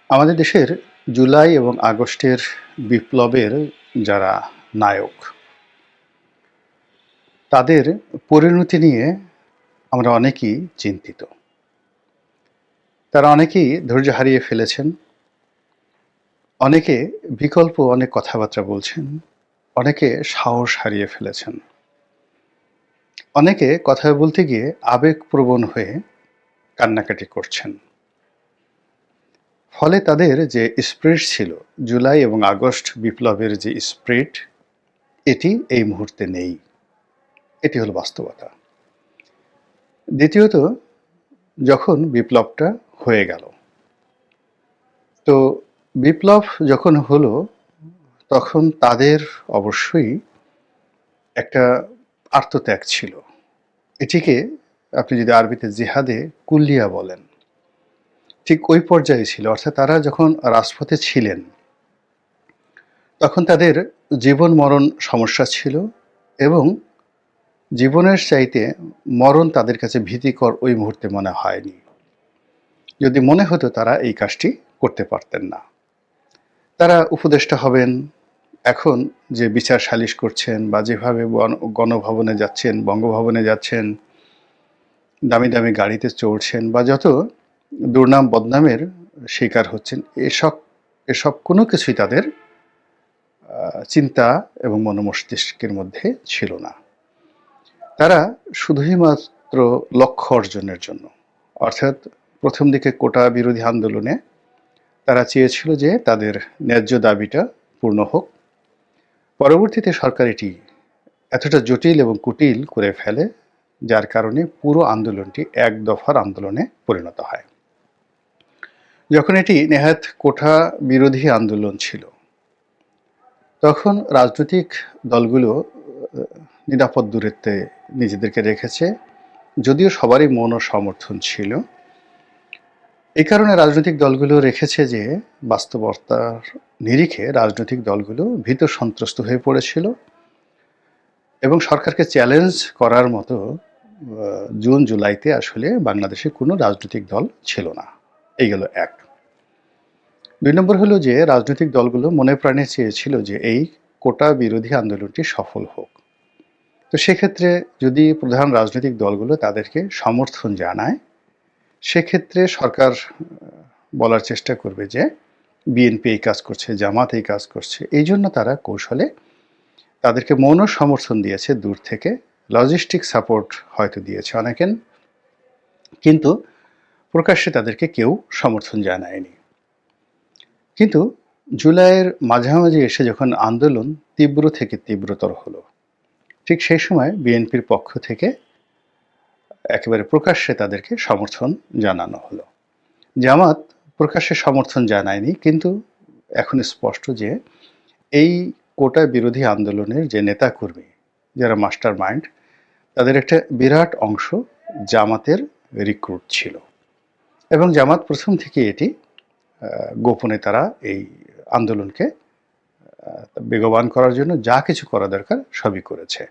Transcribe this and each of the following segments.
আমাদের দেশের জুলাই এবং আগস্টের বিপ্লবের যারা নায়ক, তাদের পরিণতি নিয়ে আমরা অনেকেই চিন্তিত। তারা অনেকেই ধৈর্য হারিয়ে ফেলেছেন, অনেকে বিকল্প অনেক কথাবার্তা বলছেন, অনেকে সাহস হারিয়ে ফেলেছেন, অনেকে কথা বলতে গিয়ে আবেগপ্রবণ হয়ে কান্নাকাটি করছেন। ফলে তাদের যে স্পিরিট ছিল, জুলাই এবং আগস্ট বিপ্লবের যে স্পিরিট, এটি এই মুহূর্তে নেই। এটি হলো বাস্তবতা। দ্বিতীয়ত, যখন বিপ্লবটা হয়ে গেল, তো বিপ্লব যখন হলো, তখন তাদের অবশ্যই একটা আত্মত্যাগ ছিল। এটিকে আপনি যদি আরবিতে জিহাদে কুল্লিয়া বলেন, ঠিক ওই পর্যায়ে ছিল। অর্থাৎ তারা যখন রাজপথে ছিলেন, তখন তাদের জীবন মরণ সমস্যা ছিল, এবং জীবনের চাইতে মরণ তাদের কাছে ভীতিকর ওই মুহূর্তে মনে হয়নি। যদি মনে হতো, তারা এই কাজটি করতে পারতেন না। তারা উপদেষ্টা হবেন, এখন যে বিচার সালিশ করছেন বা যেভাবে গণভবনে যাচ্ছেন, বঙ্গভবনে যাচ্ছেন, দামি দামি গাড়িতে চড়ছেন, বা যত দুর্নাম বদনামের শিকার হচ্ছেন, এসব এসব কোনো কিছুই তাদের চিন্তা এবং মনোমস্তিষ্কের মধ্যে ছিল না। তারা শুধুই মাত্র লক্ষ্য অর্জনের জন্য, অর্থাৎ প্রথম দিকে কোটা বিরোধী আন্দোলনে তারা চেয়েছিল যে তাদের ন্যায্য দাবিটা পূর্ণ হোক। পরবর্তীতে সরকার এটি এতটা জটিল এবং কুটিল করে ফেলে, যার কারণে পুরো আন্দোলনটি এক দফার আন্দোলনে পরিণত হয়। যখন এটি নেহাত কোটা বিরোধী আন্দোলন ছিল, তখন রাজনৈতিক দলগুলো নিরাপদ দূরত্বে নিজেদেরকে রেখেছে, যদিও সবারই মন ও সমর্থন ছিল। এই কারণে রাজনৈতিক দলগুলো রেখেছে যে বাস্তবতার নিরিখে রাজনৈতিক দলগুলো ভীত সন্ত্রস্ত হয়ে পড়েছিল, এবং সরকারকে চ্যালেঞ্জ করার মতো জুন জুলাইতে আসলে বাংলাদেশে কোনো রাজনৈতিক দল ছিল না। এই গেল এক। ২ নম্বর হলো যে রাজনৈতিক দলগুলো মনে প্রাণে চেয়েছিল যে এই কোটা বিরোধী আন্দোলনটি সফল হোক। তো সেক্ষেত্রে যদি প্রধান রাজনৈতিক দলগুলো তাদেরকে সমর্থন জানায়, সেক্ষেত্রে সরকার বলার চেষ্টা করবে যে বিএনপি এই কাজ করছে, জামাত এই কাজ করছে। এই জন্য তারা কৌশলে তাদেরকে মৌন সমর্থন দিয়েছে দূর থেকে, লজিস্টিক সাপোর্ট হয়তো দিয়েছে অনেকে, কিন্তু প্রকাশ্যে তাদেরকে কেউ সমর্থন জানায়নি। কিন্তু জুলাইয়ের মাঝামাঝি এসে যখন আন্দোলন তীব্র থেকে তীব্রতর হলো, ঠিক সেই সময় বিএনপির পক্ষ থেকে একেবারে প্রকাশ্যে তাদেরকে সমর্থন জানানো হলো। জামাত প্রকাশ্যে সমর্থন জানায়নি, কিন্তু এখন স্পষ্ট যে এই কোটা বিরোধী আন্দোলনের যে নেতাকর্মী, যারা মাস্টার মাইন্ড, তাদের একটা বিরাট অংশ জামাতের রিক্রুট ছিল, এবং জামাত প্রথম থেকে এটি গোপনে তারা এই আন্দোলনকে বেগবান করার জন্য যা কিছু করা দরকার সবই করেছে।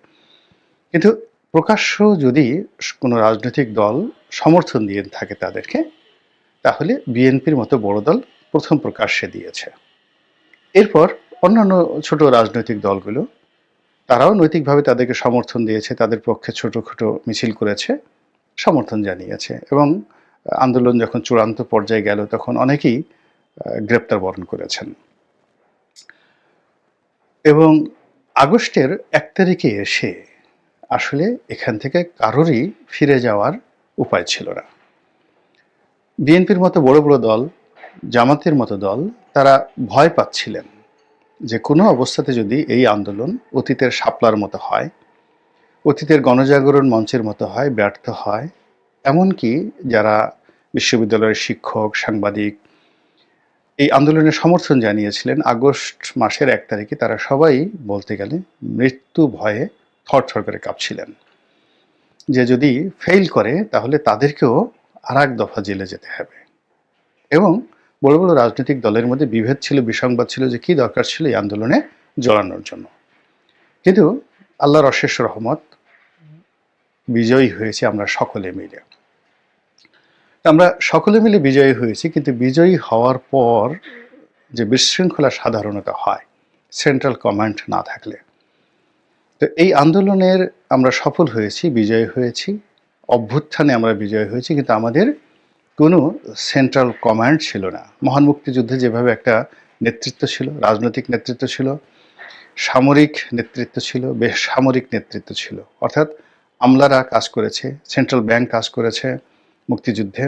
কিন্তু প্রকাশ্য যদি কোনো রাজনৈতিক দল সমর্থন দিয়ে থাকে তাদেরকে, তাহলে বিএনপির মতো বড় দল প্রথম প্রকাশ্যে দিয়েছে। এরপর অন্যান্য ছোট রাজনৈতিক দলগুলো, তারাও নৈতিকভাবে তাদেরকে সমর্থন দিয়েছে, তাদের পক্ষে ছোট মিছিল করেছে, সমর্থন জানিয়েছে, এবং আন্দোলন যখন চূড়ান্ত পর্যায়ে গেল, তখন অনেকেই গ্রেপ্তার বরণ করেছেন। এবং আগস্টের ১ তারিখে এসে আসলে এখান থেকে কারোরই ফিরে যাওয়ার উপায় ছিল না। বিএনপির মতো বড় বড় দল, জামাতের মতো দল, তারা ভয় পাচ্ছিলেন যে কোনো অবস্থাতে যদি এই আন্দোলন অতীতের শাপলার মতো হয়, অতীতের গণজাগরণ মঞ্চের মতো হয়, ব্যর্থ হয়, এমনকি যারা বিশ্ববিদ্যালয়ের শিক্ষক, সাংবাদিক এই আন্দোলনের সমর্থন জানিয়েছিলেন, আগস্ট মাসের ১ তারিখে তারা সবাই বলতে গেলে মৃত্যু ভয়ে থরথর করে কাঁপছিলেন যে যদি ফেইল করে তাহলে তাদেরকেও আরেক দফা জেলে যেতে হবে। এবং বড় বড় রাজনৈতিক দলের মধ্যে বিভেদ ছিল, বিসংবাদ ছিল যে কি দরকার ছিল এই আন্দোলনে জড়ানোর জন্য। কিন্তু আল্লাহর অশেষ রহমত, বিজয়ী হয়েছে আমরা সকলে মিলে। আমরা সকলে মিলে বিজয়ী হয়েছি, কিন্তু বিজয়ী হওয়ার পর যে বিশৃঙ্খলা সাধারণত হয় সেন্ট্রাল কমান্ড না থাকলে। তো এই আন্দোলনের আমরা সফল হয়েছি, বিজয়ী হয়েছি, অভ্যুত্থানে আমরা বিজয়ী হয়েছি, কিন্তু আমাদের কোনো সেন্ট্রাল কমান্ড ছিল না। মহান মুক্তিযুদ্ধে যেভাবে একটা নেতৃত্ব ছিল, রাজনৈতিক নেতৃত্ব ছিল, সামরিক নেতৃত্ব ছিল, বেসামরিক নেতৃত্ব ছিল, অর্থাৎ আমলারা কাজ করেছে, সেন্ট্রাল ব্যাংক কাজ করেছে মুক্তিযুদ্ধে,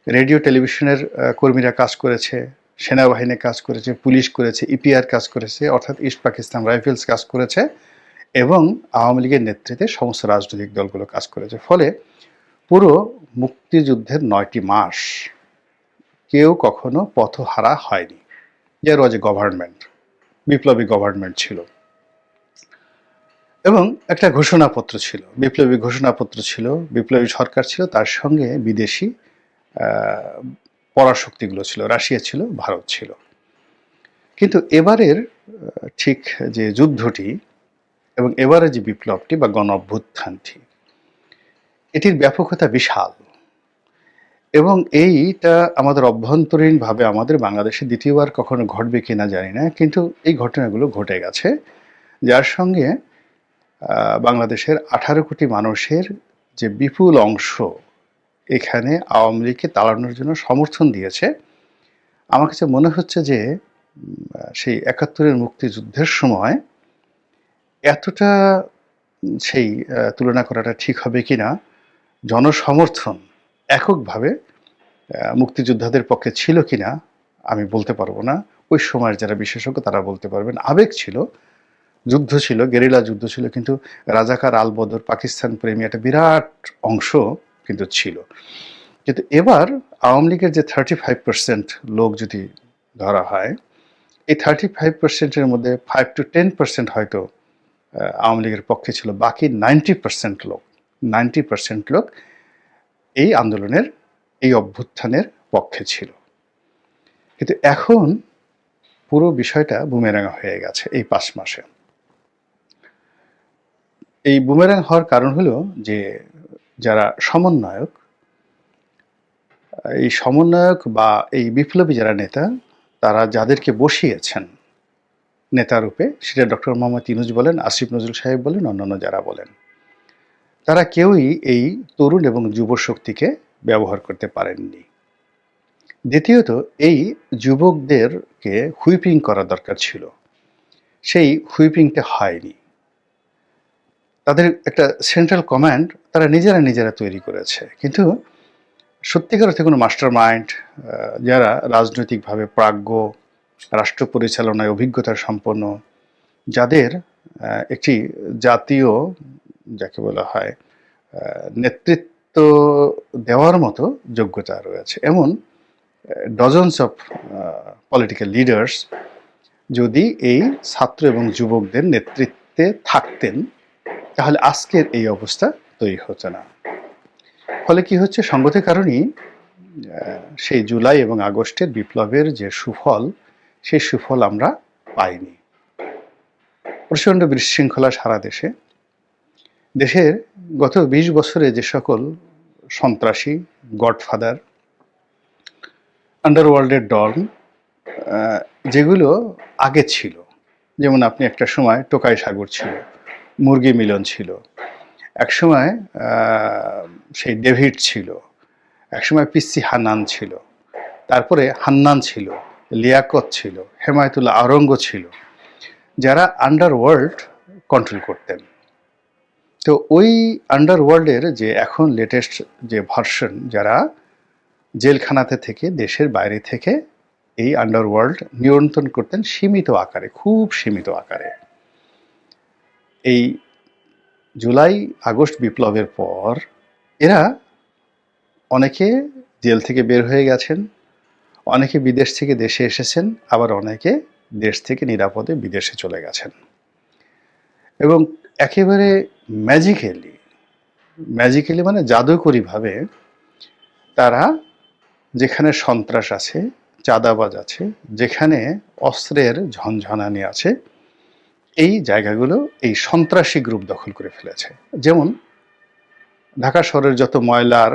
রেডিও টেলিভিশনের কর্মীরা কাজ করেছে, সেনাবাহিনী কাজ করেছে, পুলিশ করেছে, ইপিআর কাজ করেছে, অর্থাৎ ইস্ট পাকিস্তান রাইফেলস কাজ করেছে, এবং আওয়ামী লীগের নেতৃত্বে সমস্ত রাজনৈতিক দলগুলো কাজ করেছে। ফলে পুরো মুক্তিযুদ্ধের ৯টি মাস কেউ কখনো পথহারা হয়নি। দেয়ার ওয়াজ এ গভর্নমেন্ট, বিপ্লবী গভর্নমেন্ট ছিল, এবং একটা ঘোষণাপত্র ছিল, বিপ্লবী ঘোষণাপত্র ছিল, বিপ্লবী সরকার ছিল, তার সঙ্গে বিদেশি পরাশক্তিগুলো ছিল, রাশিয়া ছিল, ভারত ছিল। কিন্তু এবারের ঠিক যে যুদ্ধটি এবং এবারে যে বিপ্লবটি বা গণ অভ্যুত্থানটি, এটির ব্যাপকতা বিশাল, এবং এইটা আমাদের অভ্যন্তরীণভাবে আমাদের বাংলাদেশে দ্বিতীয়বার কখনো ঘটবে কিনা জানি না, কিন্তু এই ঘটনাগুলো ঘটে গেছে, যার সঙ্গে বাংলাদেশের 18 কোটি মানুষের যে বিপুল অংশ এখানে আওয়ামী লীগকে তাড়ানোর জন্য সমর্থন দিয়েছে। আমার কাছে মনে হচ্ছে যে সেই ৭১-এর মুক্তিযুদ্ধের সময় এতটা সেই তুলনা করাটা ঠিক হবে কিনা, জনসমর্থন এককভাবে মুক্তিযোদ্ধাদের পক্ষে ছিল কিনা আমি বলতে পারবো না। ওই সময়ের যারা বিশেষজ্ঞ তারা বলতে পারবেন। আবেগ ছিল, যুদ্ধ ছিল, গেরিলা যুদ্ধ ছিল, কিন্তু রাজাকার আলবদর পাকিস্তান প্রেমী একটা বিরাট অংশ কিন্তু ছিল। কিন্তু এবার আওয়ামী লীগের যে 35% লোক যদি ধরা হয়, এই 35%-এর মধ্যে 5 to 10% হয়তো আওয়ামী লীগের পক্ষে ছিল, বাকি 90% লোক এই আন্দোলনের, এই অভ্যুত্থানের পক্ষে ছিল। কিন্তু এখন পুরো বিষয়টা বুমেরাং হয়ে গেছে এই 5 মাসে। এই বুমেরাং হওয়ার কারণ হলো যে যারা সমন্বয়ক, এই সমন্বয়ক বা এই বিপ্লবী যারা নেতা, তারা যাদেরকে বসিয়েছেন নেতা রূপে, সেটা ডক্টর মোহাম্মদ ইউনূস বলেন, আসিফ নজরুল সাহেব বলেন, অন্যান্য যারা বলেন, তারা কেউই এই তরুণ এবং যুব শক্তিকে ব্যবহার করতে পারেননি। দ্বিতীয়ত, এই যুবকদেরকে হুইপিং করা দরকার ছিল, সেই হুইপিংটা হয়নি। তাদের একটা সেন্ট্রাল কমান্ড তারা নিজেরা তৈরি করেছে, কিন্তু সত্যিকার অর্থে কোনো মাস্টার মাইন্ড, যারা রাজনৈতিকভাবে প্রাজ্ঞ, রাষ্ট্র পরিচালনায় অভিজ্ঞতা সম্পন্ন, যাদের একটি জাতীয়, যাকে বলা হয়, নেতৃত্ব দেওয়ার মতো যোগ্যতা রয়েছে, এমন ডজনস অফ পলিটিক্যাল লিডার্স যদি এই ছাত্র এবং যুবকদের নেতৃত্বে থাকতেন, তাহলে আজকের এই অবস্থা তৈরি হতো না। ফলে কি হচ্ছে, সঙ্গতের কারণেই সেই জুলাই এবং আগস্টের বিপ্লবের যে সুফল, সেই সুফল আমরা পাইনি। প্রচণ্ড বিশৃঙ্খলা সারা দেশে, দেশের গত 20 বছরে যে সকল সন্ত্রাসী, গডফাদার, আন্ডারওয়ার্ল্ডের ডন যেগুলো আগে ছিল, যেমন আপনি একটা সময় টোকাই সাগর ছিল, মুরগি মিলন ছিল, একসময় সেই ডেভিড ছিল, একসময় পিসি হান্নান ছিল, তারপরে হান্নান ছিল, লিয়াকত ছিল, হেমায়েতুল্লাহ আওরঙ্গ ছিল, যারা আন্ডারওয়ার্ল্ড কন্ট্রোল করতেন। তো ওই আন্ডারওয়ার্ল্ডের যে এখন লেটেস্ট যে ভার্সন, যারা জেলখানাতে থেকে, দেশের বাইরে থেকে এই আন্ডারওয়ার্ল্ড নিয়ন্ত্রণ করতেন সীমিত আকারে, খুব সীমিত আকারে। এই জুলাই আগস্ট বিপ্লবের পর এরা অনেকে জেল থেকে বের হয়ে গেছেন, অনেকে বিদেশ থেকে দেশে এসেছেন, আবার অনেকে দেশ থেকে নিরাপদে বিদেশে চলে গেছেন, এবং একেবারে ম্যাজিক্যালি মানে জাদুকরীভাবে তারা যেখানে সন্ত্রাস আছে, চাঁদাবাজ আছে, যেখানে অস্ত্রের ঝনঝনানি আছে, এই জায়গাগুলো এই সন্ত্রাসী গ্রুপ দখল করে ফেলেছে। যেমন ঢাকা শহরের যত ময়লার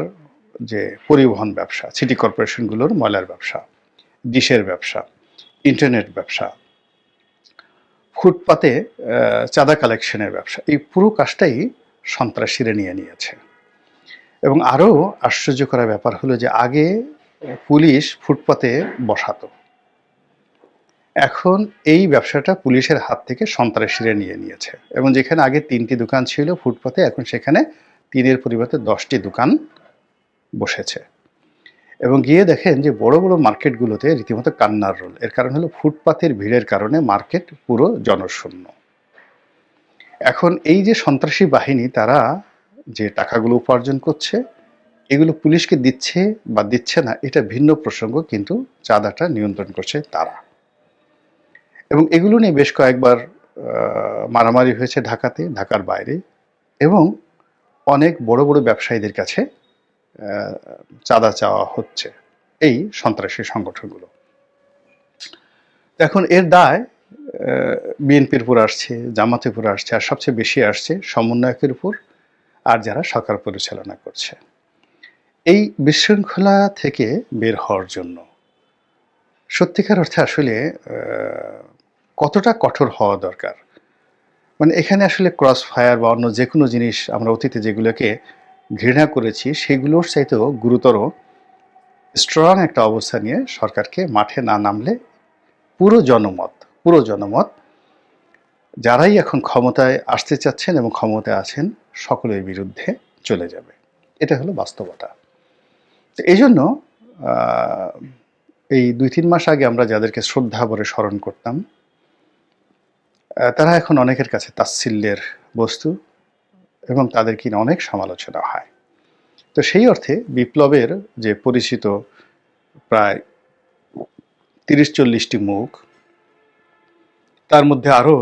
যে পরিবহন ব্যবসা, সিটি কর্পোরেশনগুলোর ময়লার ব্যবসা, ডিশের ব্যবসা, ইন্টারনেট ব্যবসা, ফুটপাতে চাঁদা কালেকশনের ব্যবসা, এই পুরো কাজটাই সন্ত্রাসীরা নিয়ে নিয়েছে। এবং আরও আশ্চর্য করা ব্যাপার হলো যে আগে পুলিশ ফুটপাতে বসাতো, এখন এই ব্যবসাটা পুলিশের হাত থেকে সন্ত্রাসীরা নিয়ে নিয়েছে। এবং যেখানে আগে 3টি দোকান ছিল ফুটপাতে, এখন সেখানে 3-এর পরিবর্তে 10টি দোকান বসেছে। এবং গিয়ে দেখেন যে বড় বড় মার্কেটগুলোতে রীতিমতো কান্নার রোল। এর কারণ হলো ফুটপাতের ভিড়ের কারণে মার্কেট পুরো জনশূন্য। এখন এই যে সন্ত্রাসী বাহিনী তারা যে টাকাগুলো উপার্জন করছে, এগুলো পুলিশকে দিচ্ছে বা দিচ্ছে না এটা ভিন্ন প্রসঙ্গ, কিন্তু চাঁদাটা নিয়ন্ত্রণ করছে তারা। এবং এগুলো নিয়ে বেশ কয়েকবার মারামারি হয়েছে ঢাকাতে, ঢাকার বাইরে, এবং অনেক বড় বড় ব্যবসায়ীদের কাছে চাঁদা চাওয়া হচ্ছে এই সন্ত্রাসী সংগঠনগুলো। এখন এর দায় বিএনপির উপর আসছে, জামাতের উপর আসছে, আর সবচেয়ে বেশি আসছে সমন্বয়কের উপর আর যারা সরকার পরিচালনা করছে। এই বিশৃঙ্খলা থেকে বের হওয়ার জন্য সত্যিকার অর্থে আসলে কতটা কঠোর হওয়া দরকার। মানে এখানে আসলে ক্রস ফায়ার বা অন্য যে কোনো জিনিস আমরা অতীতে যেগুলোকে ঘৃণা করেছি সেগুলোর চাইতেও গুরুতর স্ট্রং একটা অবস্থা নিয়ে সরকারকে মাঠে না নামলে পুরো জনমত যারাই এখন ক্ষমতায় আসতে চাচ্ছেন এবং ক্ষমতায় আছেন সকলের বিরুদ্ধে চলে যাবে। এটা হলো বাস্তবতা। তো এই জন্য এই 2-3 মাস আগে আমরা যাদেরকে শ্রদ্ধা ভরে স্মরণ করতাম, তারা এখন অনেকের কাছে তাচ্ছিল্যের বস্তু এবং তাদেরকে নিয়ে অনেক সমালোচনা হয়। তো সেই অর্থে বিপ্লবের যে পরিচিত প্রায় 30-40টি মুখ, তার মধ্যে আরও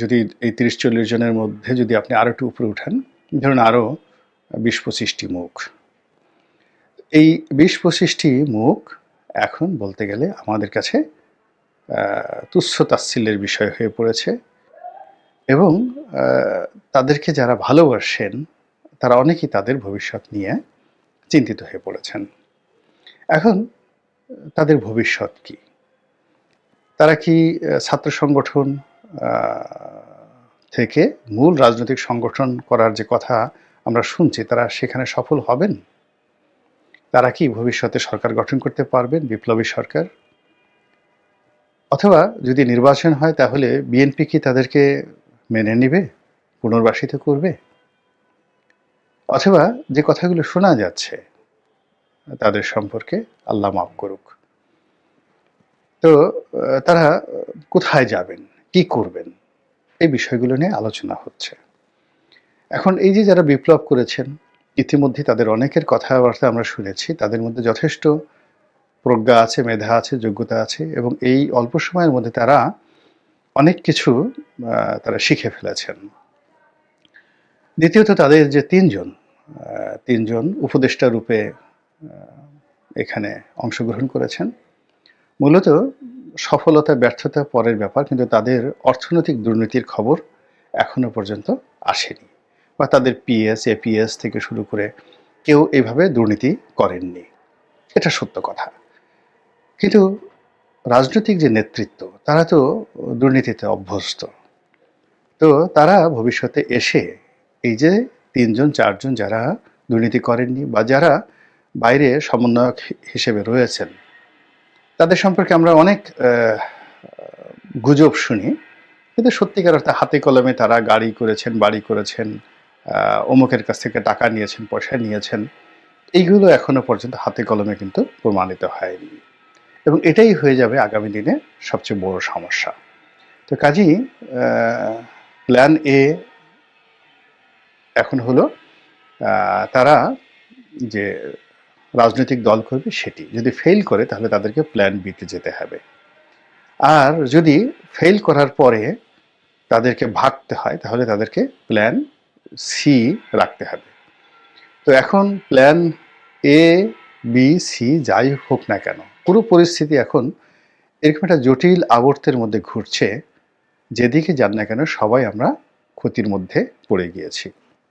যদি এই 30-40 জনের মধ্যে যদি আপনি আরও একটু উপরে উঠান, ধরুন আরও 20-25টি মুখ, এই 20-25টি মুখ এখন বলতে গেলে আমাদের কাছে তুচ্ছ তাচ্ছিল্যের বিষয় হয়ে পড়েছে। এবং তাদেরকে যারা ভালোবাসেন তারা অনেকেই তাদের ভবিষ্যৎ নিয়ে চিন্তিত হয়ে পড়েছেন। এখন তাদের ভবিষ্যৎ কি? তারা কি ছাত্র সংগঠন থেকে মূল রাজনৈতিক সংগঠন করার যে কথা আমরা শুনছি, তারা সেখানে সফল হবেন? তারা কি ভবিষ্যতে সরকার গঠন করতে পারবেন, বিপ্লবী সরকার? অথবা যদি নির্বাচন হয় তাহলে বিএনপি কি তাদেরকে মেনে নেবে, পুনর্বাসিত করবে? অথবা যে কথাগুলো শোনা যাচ্ছে তাদের সম্পর্কে, আল্লাহ মাফ করুক, তো তারা কোথায় যাবেন, কি করবেন, এই বিষয়গুলো নিয়ে আলোচনা হচ্ছে। এখন এই যে যারা বিপ্লব করেছেন, ইতিমধ্যে তাদের অনেকের কথাবার্তা আমরা শুনেছি, তাদের মধ্যে যথেষ্ট প্রজ্ঞা আছে, মেধা আছে, যোগ্যতা আছে, এবং এই অল্প সময়ের মধ্যে তারা অনেক কিছু তারা শিখে ফেলেছেন। দ্বিতীয়ত তাদের যে তিনজন উপদেষ্টা রূপে এখানে অংশগ্রহণ করেছেন, মূলত সফলতা ব্যর্থতা পরের ব্যাপার, কিন্তু তাদের অর্থনৈতিক দুর্নীতির খবর এখনো পর্যন্ত আসেনি, বা তাদের পিএস এপিএস থেকে শুরু করে কেউ এইভাবে দুর্নীতি করেননি, এটা সত্য কথা। কিন্তু রাজনৈতিক যে নেতৃত্ব তারা তো দুর্নীতিতে অভ্যস্ত। তো তারা ভবিষ্যতে এসে এই যে 3-4জন যারা দুর্নীতি করেননি বা যারা বাইরে সমন্বয়ক হিসেবে রয়েছেন, তাদের সম্পর্কে আমরা অনেক গুজব শুনি, কিন্তু সত্যিকার অর্থে হাতে কলমে তারা গাড়ি করেছেন, বাড়ি করেছেন, অমুকের কাছ থেকে টাকা নিয়েছেন, পয়সা নিয়েছেন, এইগুলো এখনো পর্যন্ত হাতে কলমে কিন্তু প্রমাণিত হয়নি। এবং এটাই হয়ে যাবে আগামী দিনে সবচেয়ে বড় সমস্যা। তো কাজেই প্ল্যান এ এখন হলো তারা যে রাজনৈতিক দল করবে সেটি যদি ফেল করে তাহলে তাদেরকে প্ল্যান বিতে যেতে হবে, আর যদি ফেল করার পরে তাদেরকে ভাগতে হয় তাহলে তাদেরকে প্ল্যান সি রাখতে হবে। তো এখন প্ল্যান এ বি সি যাই হোক না কেন, পুরো পরিস্থিতি এখন এরকম একটা জটিল আবর্তের মধ্যে ঘুরছে, যেদিকে যান না কেন সবাই আমরা ক্ষতির মধ্যে পড়ে গিয়েছি।